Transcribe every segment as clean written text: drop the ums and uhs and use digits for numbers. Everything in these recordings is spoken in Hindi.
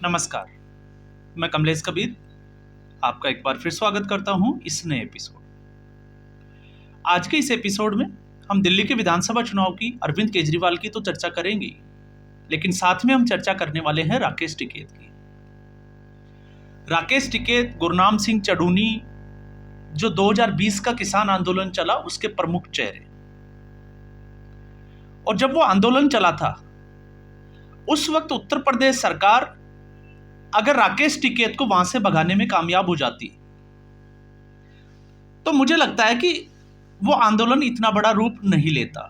नमस्कार, मैं कमलेश कबीर आपका एक बार फिर स्वागत करता हूं इस नए एपिसोड। आज के इस एपिसोड में हम दिल्ली के विधानसभा चुनाव की अरविंद केजरीवाल की तो चर्चा करेंगे, लेकिन साथ में हम चर्चा करने वाले हैं राकेश टिकैत की। राकेश टिकैत गुरनाम सिंह चढ़ूनी, जो 2020 का किसान आंदोलन चला, उसके प्रमुख चेहरे। और जब वो आंदोलन चला था उस वक्त उत्तर प्रदेश सरकार अगर राकेश टिकैत को वहां से भगाने में कामयाब हो जाती तो मुझे लगता है कि वो आंदोलन इतना बड़ा रूप नहीं लेता।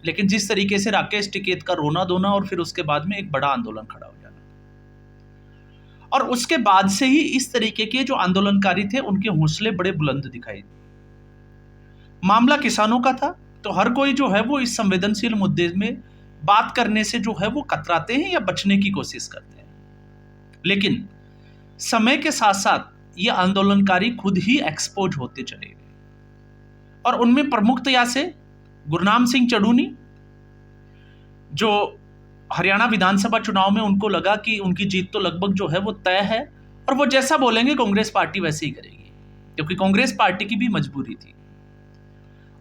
लेकिन जिस तरीके से राकेश टिकैत का रोना धोना और फिर उसके बाद में एक बड़ा आंदोलन खड़ा हो जाना, और उसके बाद से ही इस तरीके के जो आंदोलनकारी थे उनके हौसले बड़े बुलंद दिखाई। मामला किसानों का था तो हर कोई जो है वो इस संवेदनशील मुद्दे में बात करने से जो है वो कतराते हैं या बचने की कोशिश करते हैं। लेकिन समय के साथ साथ ये आंदोलनकारी खुद ही एक्सपोज होते चले गए, और उनमें प्रमुखतया से गुरनाम सिंह चढ़ूनी, जो हरियाणा विधानसभा चुनाव में उनको लगा कि उनकी जीत तो लगभग जो है वो तय है, और वो जैसा बोलेंगे कांग्रेस पार्टी वैसे ही करेगी, क्योंकि कांग्रेस पार्टी की भी मजबूरी थी।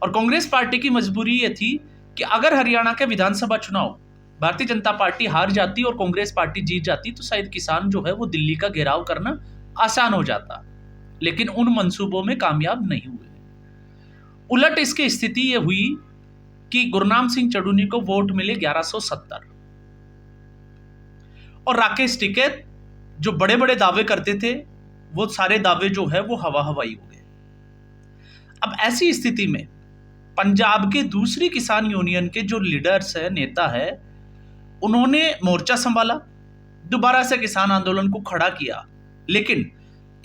और कांग्रेस पार्टी की मजबूरी ये थी कि अगर हरियाणा के विधानसभा चुनाव भारतीय जनता पार्टी हार जाती और कांग्रेस पार्टी जीत जाती तो शायद किसान जो है वो दिल्ली का घेराव करना आसान हो जाता, लेकिन उन मंसूबों में कामयाब नहीं हुए। उलट इसकी स्थिति ये हुई कि गुरनाम सिंह चढ़ूनी को वोट मिले 1170, और राकेश टिकैत जो बड़े बड़े दावे करते थे वो सारे दावे जो है वो हवा हवाई हो गए। अब ऐसी स्थिति में पंजाब के दूसरी किसान यूनियन के जो लीडर्स है, नेता है, उन्होंने मोर्चा संभाला, दोबारा से किसान आंदोलन को खड़ा किया। लेकिन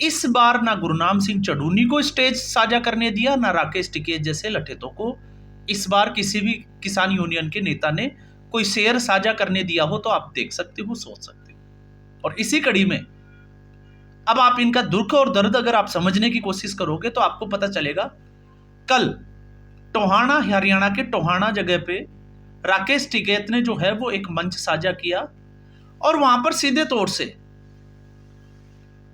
इस बार ना गुरनाम सिंह चढ़ूनी को स्टेज साझा करने दिया, ना राकेश टिकैत जैसे लठेतों को इस बार किसी भी किसान यूनियन के नेता ने कोई शेयर साझा करने दिया हो। तो आप देख सकते हो, सोच सकते हो। और इसी कड़ी में अब आप इनका दुख और दर्द अगर आप समझने की कोशिश करोगे तो आपको पता चलेगा, कल टोहाना, हरियाणा के टोहाना जगह पे राकेश टिकैत ने जो है वो एक मंच साझा किया, और वहां पर सीधे तौर से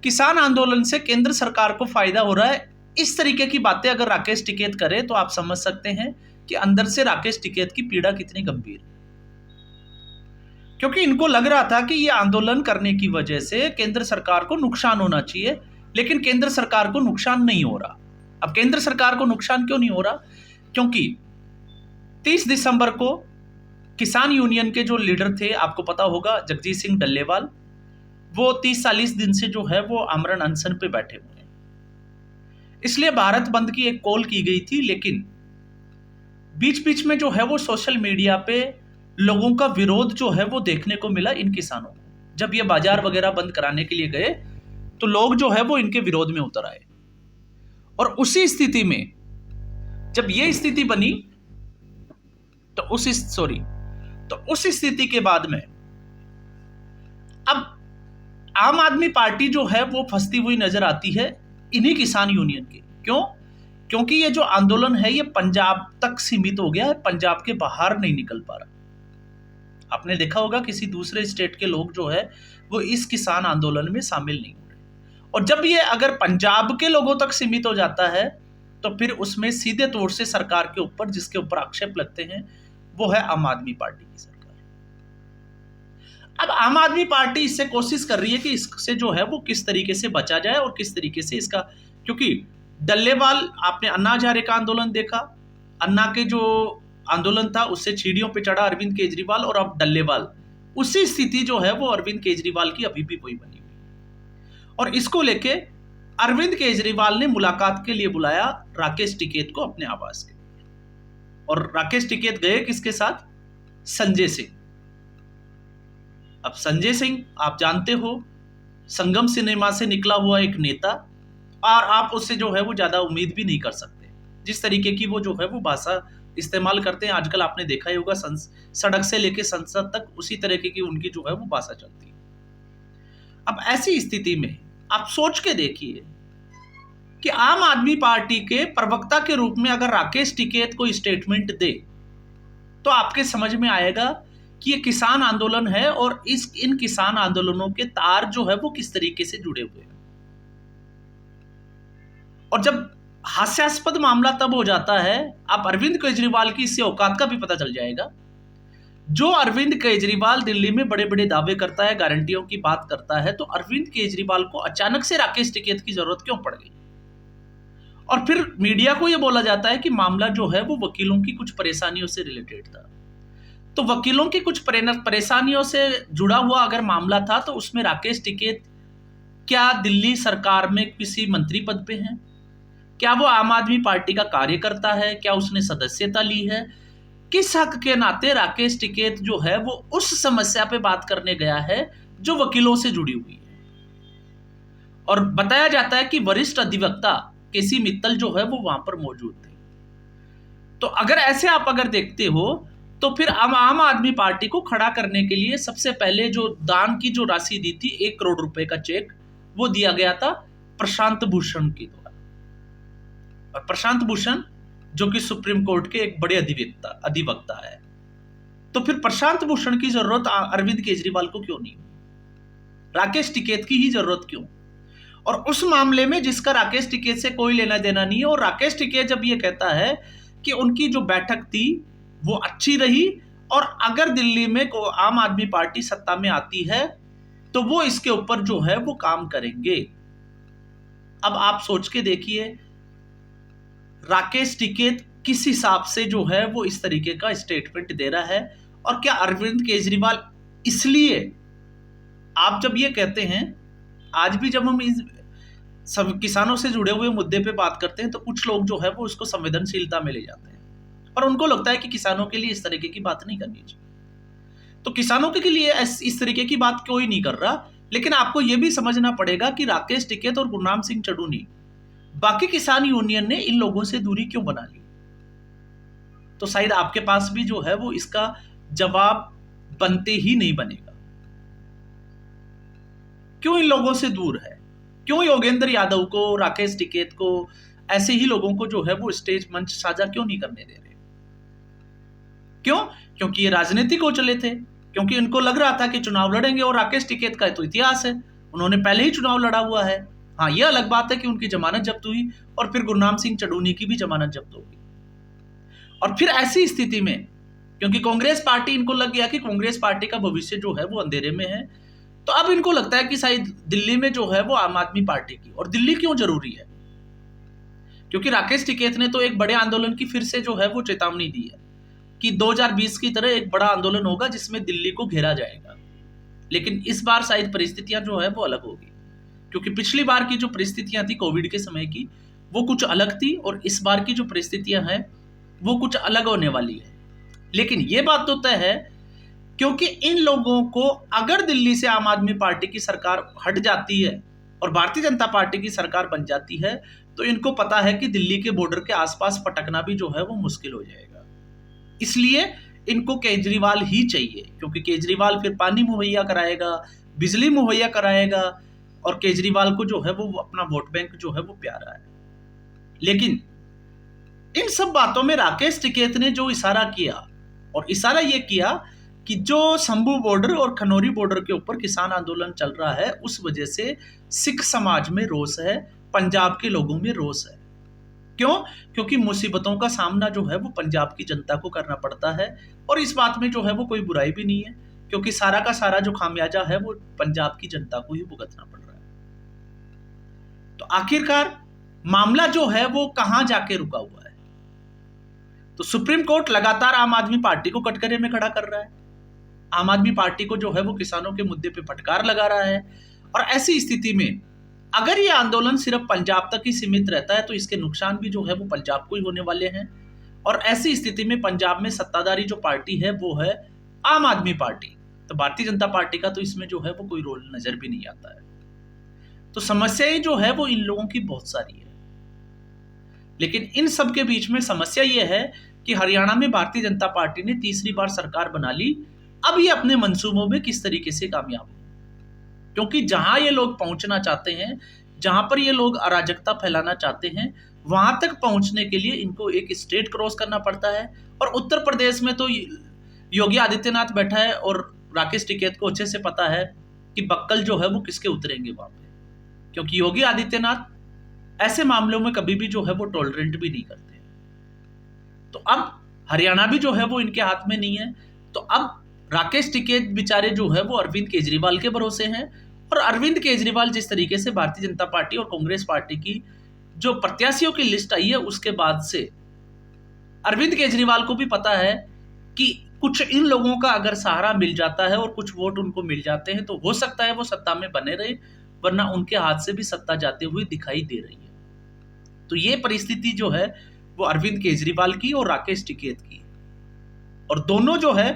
किसान आंदोलन से केंद्र सरकार को फायदा हो रहा है, इस तरीके की बातें अगर राकेश टिकैत करे तो आप समझ सकते हैं कि अंदर से राकेश टिकैत की पीड़ा कितनी गंभीर है। क्योंकि इनको लग रहा था कि यह आंदोलन करने की वजह से केंद्र सरकार को नुकसान होना चाहिए, लेकिन केंद्र सरकार को नुकसान नहीं हो रहा। अब केंद्र सरकार को नुकसान क्यों नहीं हो रहा? क्योंकि 30 दिसंबर को किसान यूनियन के जो लीडर थे, आपको पता होगा, जगजीत सिंह डल्लेवाल, वो 30-40 दिन से जो है वो आमरण अनशन पे बैठे हुए हैं। इसलिए भारत बंद की एक कॉल की गई थी, लेकिन बीच बीच में जो है वो सोशल मीडिया पे लोगों का विरोध जो है वो देखने को मिला इन किसानों को। जब ये बाजार वगैरह बंद कराने के लिए गए तो लोग जो है वो इनके विरोध में उतर आए, और उसी स्थिति में जब ये स्थिति बनी तो उस स्थिति के बाद में अब आम आदमी पार्टी जो है वो फंसती हुई नजर आती है इन्हीं किसान यूनियन की। क्यों? क्योंकि ये जो आंदोलन है ये पंजाब तक सीमित हो गया है, पंजाब के बाहर नहीं निकल पा रहा। आपने देखा होगा किसी दूसरे स्टेट के लोग जो है वो इस किसान आंदोलन में शामिल नहीं हो रहे, और जब ये अगर पंजाब के लोगों तक सीमित हो जाता है तो फिर उसमें सीधे तौर से सरकार के ऊपर, जिसके ऊपर आक्षेप लगते हैं, वो है आम आदमी पार्टी की सरकार। अब आम आदमी पार्टी इससे कोशिश कर रही है कि इससे जो है वो किस तरीके से बचा जाए और किस तरीके से इसका, क्योंकि डल्लेवाल, आपने अन्ना हजारे का आंदोलन देखा, अन्ना के जो आंदोलन था उससे सीढ़ियों पे चढ़ा अरविंद केजरीवाल, और अब डल्लेवाल, उसी स्थिति जो है वो अरविंद केजरीवाल की अभी भी वही बनी हुई। और इसको लेके अरविंद केजरीवाल ने मुलाकात के लिए बुलाया राकेश टिकैत को अपने आवास के, और राकेश टिकैत गए किसके साथ? संजय सिंह। अब संजय सिंह आप जानते हो, संगम सिनेमा से निकला हुआ एक नेता, और आप उससे जो है वो ज्यादा उम्मीद भी नहीं कर सकते। जिस तरीके की वो जो है वो भाषा इस्तेमाल करते हैं, आजकल आपने देखा ही होगा, सड़क से लेके संसद तक उसी तरीके की उनकी जो है वो भाषा चलती है। अब ऐसी स्थिति में आप सोच के देखिए कि आम आदमी पार्टी के प्रवक्ता के रूप में अगर राकेश टिकैत कोई स्टेटमेंट दे तो आपके समझ में आएगा कि ये किसान आंदोलन है और इन किसान आंदोलनों के तार जो है वो किस तरीके से जुड़े हुए हैं। और जब हास्यास्पद मामला तब हो जाता है, आप अरविंद केजरीवाल की इससे औकात का भी पता चल जाएगा। जो अरविंद केजरीवाल दिल्ली में बड़े बड़े दावे करता है, गारंटियों की बात करता है, तो अरविंद केजरीवाल को अचानक से राकेश टिकैत की जरूरत क्यों पड़ गई? और फिर मीडिया को यह बोला जाता है कि मामला जो है वो वकीलों की कुछ परेशानियों से रिलेटेड था। तो वकीलों की कुछ परेशानियों से जुड़ा हुआ अगर मामला था तो उसमें राकेश टिकैत क्या दिल्ली सरकार में किसी मंत्री पद पे हैं? क्या वो आम आदमी पार्टी का कार्यकर्ता है? क्या उसने सदस्यता ली है? किस हक के नाते राकेश टिकैत जो है वो उस समस्या पे बात करने गया है जो वकीलों से जुड़ी हुई है? और बताया जाता है कि वरिष्ठ अधिवक्ता केसी मित्तल जो है वो वहां पर मौजूद थे। तो अगर ऐसे आप अगर देखते हो तो फिर आम आदमी पार्टी को खड़ा करने के लिए सबसे पहले जो दान की जो राशि दी थी 1 करोड़ रुपए का चेक, वो दिया गया था प्रशांत भूषण के द्वारा। और प्रशांत भूषण जो कि सुप्रीम कोर्ट के एक बड़े अधिवक्ता है, तो फिर प्रशांत भूषण की जरूरत अरविंद केजरीवाल को क्यों नहीं? राकेश टिकैत की ही जरूरत क्यों? और उस मामले में जिसका राकेश टिकैत से कोई लेना देना नहीं है, और राकेश टिकैत जब ये कहता है कि उनकी जो बैठक थी वो अच्छी रही और अगर दिल्ली में आम आदमी पार्टी सत्ता में आती है तो वो इसके ऊपर जो है वो काम करेंगे। अब आप सोच के देखिए, राकेश टिकैत किस हिसाब से जो है वो इस तरीके का स्टेटमेंट दे रहा है। और क्या अरविंद केजरीवाल इसलिए, आप जब ये कहते हैं, आज भी जब हम इस सब किसानों से जुड़े हुए मुद्दे पे बात करते हैं तो कुछ लोग जो है वो उसको संवेदनशीलता में ले जाते हैं और उनको लगता है कि किसानों के लिए इस तरीके की बात नहीं करनी चाहिए। तो किसानों के लिए इस तरीके की बात कोई नहीं कर रहा, लेकिन आपको यह भी समझना पड़ेगा कि राकेश टिकैत और गुरनाम सिंह चढ़ूनी, बाकी किसान यूनियन ने इन लोगों से दूरी क्यों बना ली? तो शायद आपके पास भी जो है वो इसका जवाब बनते ही नहीं बनेगा। क्यों इन लोगों से दूर है? क्यों योगेंद्र यादव को, राकेश टिकैत को, ऐसे ही लोगों को जो है वो स्टेज मंच साझा क्यों नहीं करने दे रहे? क्यों? क्योंकि ये राजनीतिक हो चले थे, क्योंकि इनको लग रहा था कि चुनाव लड़ेंगे और राकेश टिकैत का तो इतिहास है, उन्होंने पहले ही चुनाव लड़ा हुआ है। हाँ, ये अलग बात है कि उनकी जमानत जब्त हुई और फिर गुरनाम सिंह चढ़ूनी की भी जमानत जब्त होगी। और फिर ऐसी स्थिति में क्योंकि कांग्रेस पार्टी, इनको लग गया कि कांग्रेस पार्टी का भविष्य जो है वो अंधेरे में है, तो अब इनको लगता है कि शायद दिल्ली में जो है वो आम आदमी पार्टी की, और दिल्ली क्यों जरूरी है? क्योंकि राकेश टिकैत ने तो एक बड़े आंदोलन की फिर से जो है वो चेतावनी दी है कि 2020 की तरह एक बड़ा आंदोलन होगा जिसमें दिल्ली को घेरा जाएगा। लेकिन इस बार शायद परिस्थितियां जो है वो अलग होगी, क्योंकि पिछली बार की जो परिस्थितियां थी कोविड के समय की, वो कुछ अलग थी और इस बार की जो परिस्थितियां हैं वो कुछ अलग होने वाली है। लेकिन ये बात तो तय है, क्योंकि इन लोगों को अगर दिल्ली से आम आदमी पार्टी की सरकार हट जाती है और भारतीय जनता पार्टी की सरकार बन जाती है, तो इनको पता है कि दिल्ली के बॉर्डर के आसपास पटकना भी जो है वो मुश्किल हो जाएगा। इसलिए इनको केजरीवाल ही चाहिए, क्योंकि केजरीवाल फिर पानी मुहैया कराएगा, बिजली मुहैया कराएगा, और केजरीवाल को जो है वो अपना वोट बैंक जो है वो प्यारा है। लेकिन इन सब बातों में राकेश टिकैत ने जो इशारा किया, और इशारा ये किया कि जो शंभू बॉर्डर और खनौरी बॉर्डर के ऊपर किसान आंदोलन चल रहा है, उस वजह से सिख समाज में रोष है, पंजाब के लोगों में रोष है। क्यों? क्योंकि मुसीबतों का सामना जो है वो पंजाब की जनता को करना पड़ता है, और इस बात में जो है वो कोई बुराई भी नहीं है, क्योंकि सारा का सारा जो खामियाजा है वो पंजाब की जनता को ही भुगतना पड़ रहा है। तो आखिरकार मामला जो है वो कहां जाके रुका हुआ है? तो सुप्रीम कोर्ट लगातार आम आदमी पार्टी को कटघरे में खड़ा कर रहा है, आम आदमी पार्टी को जो है वो किसानों के मुद्दे पे फटकार लगा रहा है। और ऐसी स्थिति में अगर ये आंदोलन सिर्फ पंजाब तक ही सीमित रहता है तो इसके नुकसान भी जो है वो पंजाब को ही होने वाले हैं। और ऐसी स्थिति में पंजाब में सत्ताधारी जो पार्टी है वो है आम आदमी पार्टी, तो भारतीय जनता पार्टी का तो इसमें जो है वो कोई रोल नजर भी नहीं आता है। तो समस्याएं जो है वो इन लोगों की बहुत सारी है, लेकिन इन सब के बीच में समस्या ये है कि हरियाणा में भारतीय जनता पार्टी ने तीसरी बार सरकार बना ली। अब ये अपने मंसूबों में किस तरीके से कामयाब हो, क्योंकि जहां ये लोग पहुंचना चाहते हैं, जहां पर ये लोग अराजकता फैलाना चाहते हैं, वहां तक पहुंचने के लिए इनको एक स्टेट क्रॉस करना पड़ता है। और उत्तर प्रदेश में तो योगी आदित्यनाथ बैठा है और राकेश टिकैत को अच्छे से पता है कि बक्कल जो है वो किसके उतरेंगे वहां पे, क्योंकि योगी आदित्यनाथ ऐसे मामलों में कभी भी जो है वो टॉलरेंट भी नहीं करते। तो अब हरियाणा भी जो है वो इनके हाथ में नहीं है, तो अब राकेश टिकैत बेचारे जो है वो अरविंद केजरीवाल के भरोसे हैं। और अरविंद केजरीवाल जिस तरीके से भारतीय जनता पार्टी और कांग्रेस पार्टी की जो प्रत्याशियों की लिस्ट आई है उसके बाद से अरविंद केजरीवाल को भी पता है कि कुछ इन लोगों का अगर सहारा मिल जाता है और कुछ वोट उनको मिल जाते हैं तो हो सकता है वो सत्ता में बने रहे, वरना उनके हाथ से भी सत्ता जाते हुए दिखाई दे रही है। तो ये परिस्थिति जो है वो अरविंद केजरीवाल की और राकेश टिकैत की, और दोनोों जो है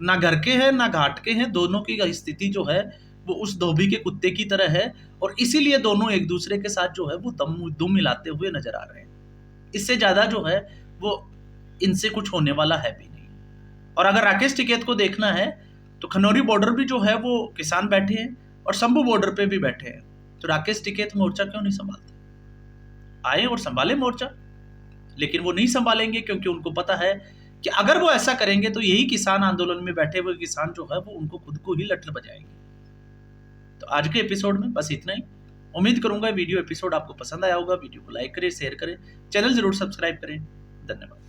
ना घर के हैं ना घाट के हैं, दोनों की स्थिति जो है वो उस धोबी के कुत्ते की तरह है, और इसीलिए दोनों एक दूसरे के साथ जो है वो दुम मिलाते हुए नजर आ रहे हैं। इससे ज्यादा जो है वो इनसे कुछ होने वाला है भी नहीं। और अगर राकेश टिकैत को देखना है तो खनौरी बॉर्डर भी जो है वो किसान बैठे हैं और शंभू बॉर्डर पे भी बैठे हैं, तो राकेश टिकैत मोर्चा क्यों नहीं संभालते? आए और संभाले मोर्चा, लेकिन वो नहीं संभालेंगे क्योंकि उनको पता है कि अगर वो ऐसा करेंगे तो यही किसान आंदोलन में बैठे हुए किसान जो है वो उनको खुद को ही लठ बजाएंगे। तो आज के एपिसोड में बस इतना ही। उम्मीद करूंगा वीडियो एपिसोड आपको पसंद आया होगा। वीडियो को लाइक करें, शेयर करें, चैनल जरूर सब्सक्राइब करें। धन्यवाद।